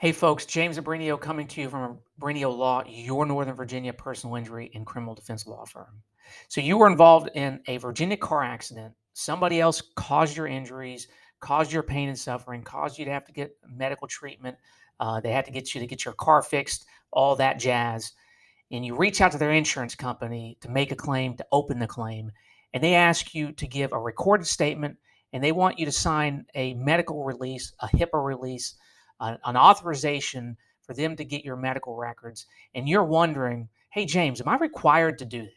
Hey folks, James Abrenio coming to you from Abrenio Law, your Northern Virginia personal injury and criminal defense law firm. So you were involved in a Virginia car accident. Somebody else caused your injuries, caused your pain and suffering, caused you to have to get medical treatment. They had to get you to get your car fixed, all that jazz. And you reach out to their insurance company to make a claim, to open the claim, and they ask you to give a recorded statement, and they want you to sign a medical release, a HIPAA release, an authorization for them to get your medical records. And you're wondering, hey, James, am I required to do that?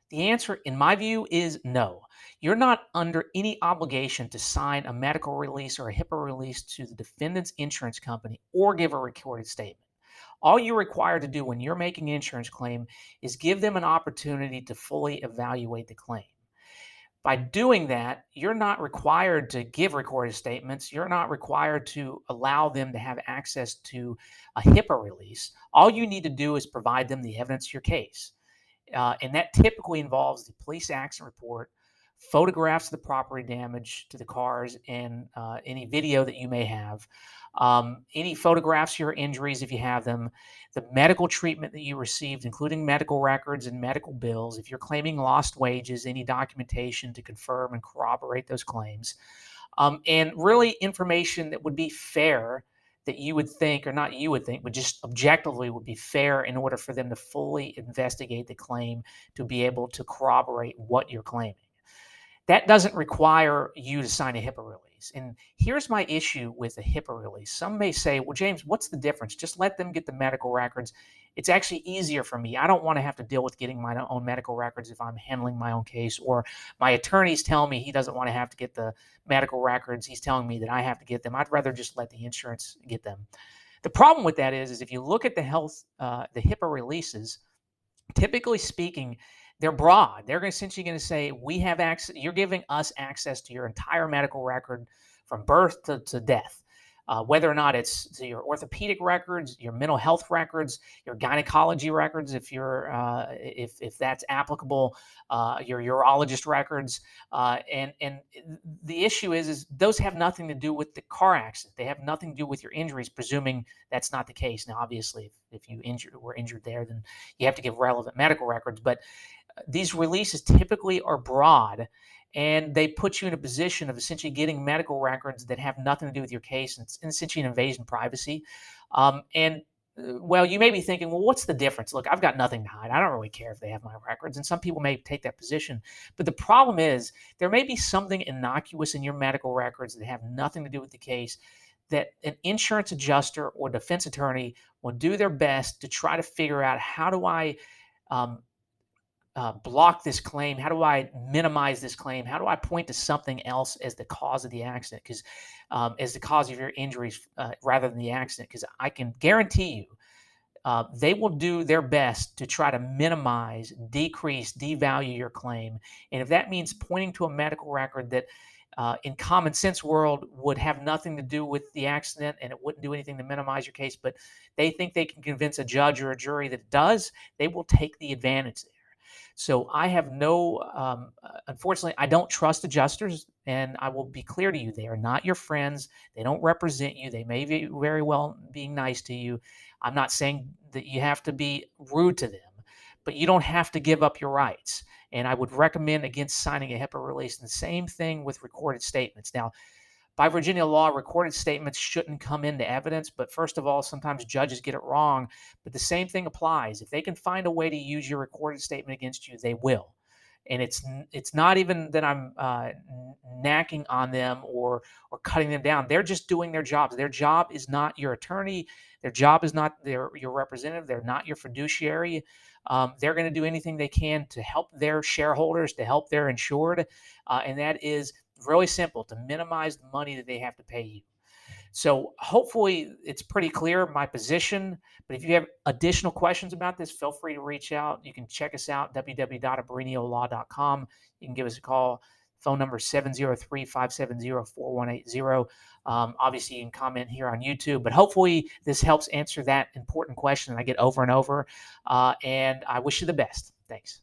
The answer, in my view, is no. You're not under any obligation to sign a medical release or a HIPAA release to the defendant's insurance company or give a recorded statement. All you're required to do when you're making an insurance claim is give them an opportunity to fully evaluate the claim. By doing that, you're not required to give recorded statements. You're not required to allow them to have access to a HIPAA release. All you need to do is provide them the evidence of your case. And that typically involves the police accident report, photographs of the property damage to the cars, and any video that you may have, any photographs of your injuries if you have them, the medical treatment that you received, including medical records and medical bills. If you're claiming lost wages, any documentation to confirm and corroborate those claims, and really information that would be fair, that you would think, or not you would think, but just objectively would be fair in order for them to fully investigate the claim to be able to corroborate what you're claiming. That doesn't require you to sign a HIPAA release. And here's my issue with a HIPAA release. Some may say, well, James, what's the difference? Just let them get the medical records. It's actually easier for me. I don't want to have to deal with getting my own medical records if I'm handling my own case, or my attorney's telling me he doesn't want to have to get the medical records. He's telling me that I have to get them. I'd rather just let the insurance get them. The problem with that is if you look at the HIPAA releases, typically speaking, they're broad. They're essentially going to say, we have access, you're giving us access to your entire medical record from birth to death. Whether or not it's to your orthopedic records, your mental health records, your gynecology records, if you're if that's applicable, your urologist records, and the issue is those have nothing to do with the car accident. They have nothing to do with your injuries, presuming that's not the case. Now, obviously, if you were injured there, then you have to give relevant medical records. But these releases typically are broad, and they put you in a position of essentially getting medical records that have nothing to do with your case, and it's essentially an invasion of privacy. Well, you may be thinking, well, what's the difference? Look, I've got nothing to hide. I don't really care if they have my records. And some people may take that position. But the problem is there may be something innocuous in your medical records that have nothing to do with the case, that an insurance adjuster or defense attorney will do their best to try to figure out, how do I um, block this claim? How do I minimize this claim? How do I point to something else as the cause of the accident, because as the cause of your injuries, rather than the accident? Because I can guarantee you, they will do their best to try to minimize, decrease, devalue your claim. And if that means pointing to a medical record that in common sense world would have nothing to do with the accident, and it wouldn't do anything to minimize your case, but they think they can convince a judge or a jury that it does, they will take the advantage there. So I have unfortunately, I don't trust adjusters, and I will be clear to you, they are not your friends. They don't represent you. They may be very well being nice to you. I'm not saying that you have to be rude to them, but you don't have to give up your rights. And I would recommend against signing a HIPAA release. And the same thing with recorded statements. Now, by Virginia law, recorded statements shouldn't come into evidence. But first of all, sometimes judges get it wrong. But the same thing applies. If they can find a way to use your recorded statement against you, they will. And it's not even that I'm knacking on them or cutting them down. They're just doing their jobs. Their job is not your attorney. Their job is not your representative. They're not your fiduciary. They're going to do anything they can to help their shareholders, to help their insured, and that is really simple: to minimize the money that they have to pay you. So hopefully it's pretty clear my position. But if you have additional questions about this, feel free to reach out. You can check us out, www.abreniolaw.com. You can give us a call. Phone number 703-570-4180. Obviously, you can comment here on YouTube. But hopefully this helps answer that important question I get over and over. And I wish you the best. Thanks.